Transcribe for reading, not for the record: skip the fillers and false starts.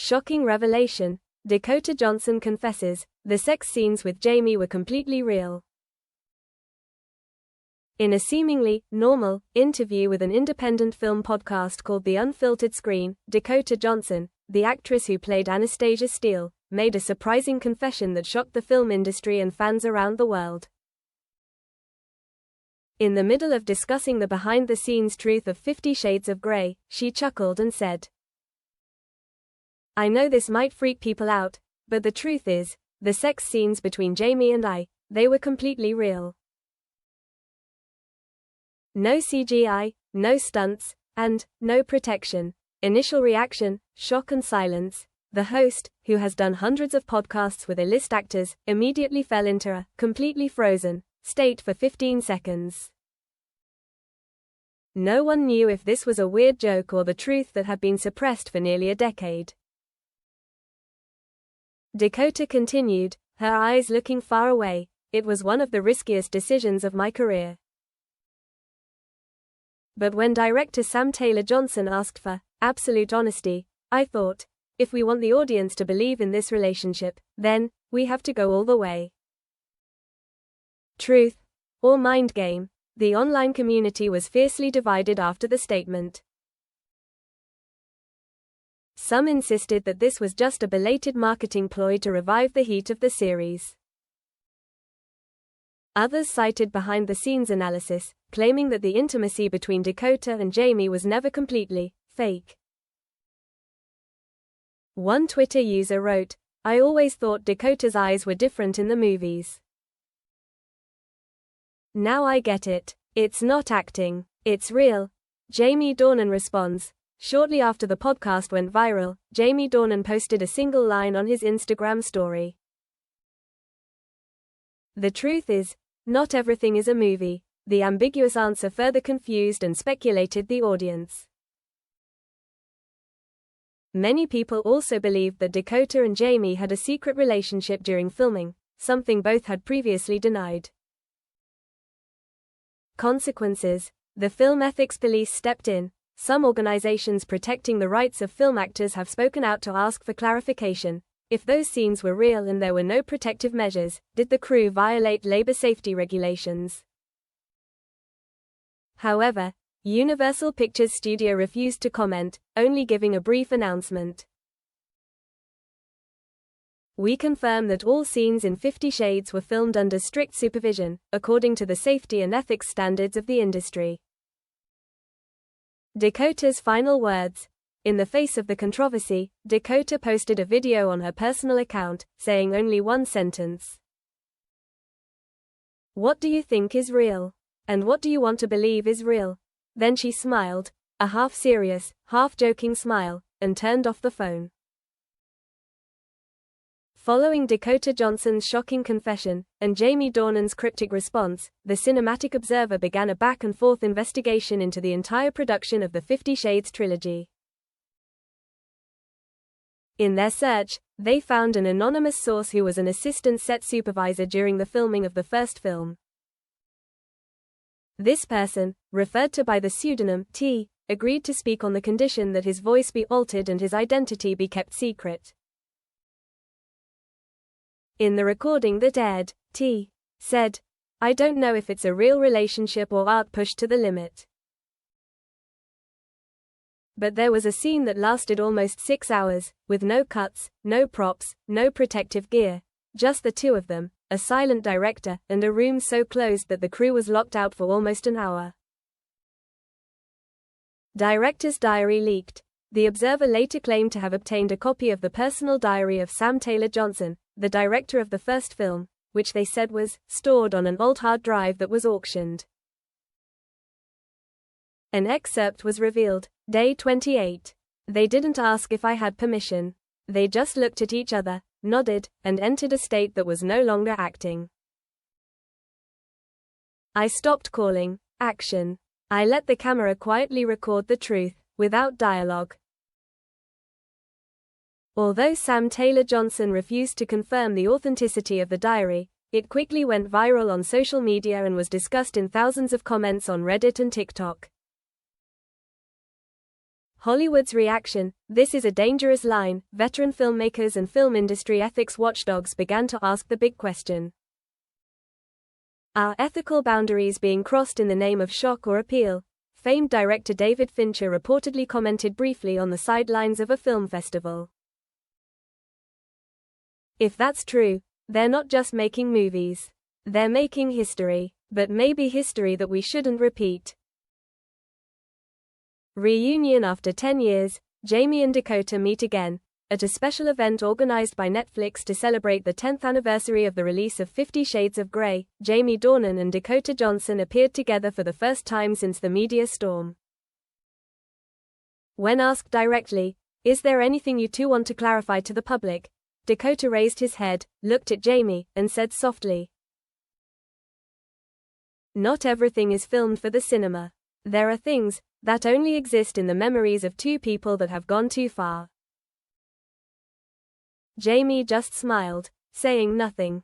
Shocking revelation. Dakota Johnson confesses, the sex scenes with Jamie were completely real. In a seemingly normal interview with an independent film podcast called The Unfiltered Screen, Dakota Johnson, the actress who played Anastasia Steele, made a surprising confession that shocked the film industry and fans around the world. In the middle of discussing the behind-the-scenes truth of 50 Shades of Grey, she chuckled and said, "I know this might freak people out, but the truth is, the sex scenes between Jamie and they were completely real. No CGI, no stunts, and no protection." Initial reaction, shock and silence. The host, who has done hundreds of podcasts with A-list actors, immediately fell into a completely frozen state for 15 seconds. No one knew if this was a weird joke or the truth that had been suppressed for nearly a decade. Dakota continued, her eyes looking far away. "It was one of the riskiest decisions of my career. But when director Sam Taylor Johnson asked for absolute honesty, I thought, if we want the audience to believe in this relationship, then we have to go all the way. Truth or mind game?" The online community was fiercely divided after the statement. Some insisted that this was just a belated marketing ploy to revive the heat of the series. Others cited behind-the-scenes analysis, claiming that the intimacy between Dakota and Jamie was never completely fake. One Twitter user wrote, "I always thought Dakota's eyes were different in the movies. Now I get it. It's not acting. It's real." Jamie Dornan responds. Shortly after the podcast went viral, Jamie Dornan posted a single line on his Instagram story. "The truth is, not everything is a movie." The ambiguous answer further confused and speculated the audience. Many people also believed that Dakota and Jamie had a secret relationship during filming, something both had previously denied. Consequences. The film ethics police stepped in. Some organizations protecting the rights of film actors have spoken out to ask for clarification. If those scenes were real and there were no protective measures, did the crew violate labor safety regulations? However, Universal Pictures Studio refused to comment, only giving a brief announcement. "We confirm that all scenes in 50 Shades were filmed under strict supervision, according to the safety and ethics standards of the industry." Dakota's final words. In the face of the controversy, Dakota posted a video on her personal account, saying only one sentence. "What do you think is real? And what do you want to believe is real?" Then she smiled, a half-serious, half-joking smile, and turned off the phone. Following Dakota Johnson's shocking confession, and Jamie Dornan's cryptic response, the Cinematic Observer began a back-and-forth investigation into the entire production of the 50 Shades trilogy. In their search, they found an anonymous source who was an assistant set supervisor during the filming of the first film. This person, referred to by the pseudonym T, agreed to speak on the condition that his voice be altered and his identity be kept secret. In the recording that aired, T said, "I don't know if it's a real relationship or art pushed to the limit. But there was a scene that lasted almost 6 hours, with no cuts, no props, no protective gear, just the two of them, a silent director, and a room so closed that the crew was locked out for almost an hour." Director's diary leaked. The Observer later claimed to have obtained a copy of the personal diary of Sam Taylor Johnson, the director of the first film, which they said was stored on an old hard drive that was auctioned. An excerpt was revealed, day 28. "They didn't ask if I had permission. They just looked at each other, nodded, and entered a state that was no longer acting. I stopped calling action. I let the camera quietly record the truth, without dialogue." Although Sam Taylor Johnson refused to confirm the authenticity of the diary, it quickly went viral on social media and was discussed in thousands of comments on Reddit and TikTok. Hollywood's reaction: this is a dangerous line. Veteran filmmakers and film industry ethics watchdogs began to ask the big question. Are ethical boundaries being crossed in the name of shock or appeal? Famed director David Fincher reportedly commented briefly on the sidelines of a film festival. If that's true, they're not just making movies. They're making history. But maybe history that we shouldn't repeat. Reunion: after 10 years, Jamie and Dakota meet again. At a special event organized by Netflix to celebrate the 10th anniversary of the release of 50 Shades of Grey, Jamie Dornan and Dakota Johnson appeared together for the first time since the media storm. When asked directly, "Is there anything you two want to clarify to the public?" Dakota raised his head, looked at Jamie, and said softly, "Not everything is filmed for the cinema. There are things that only exist in the memories of two people that have gone too far." Jamie just smiled, saying nothing.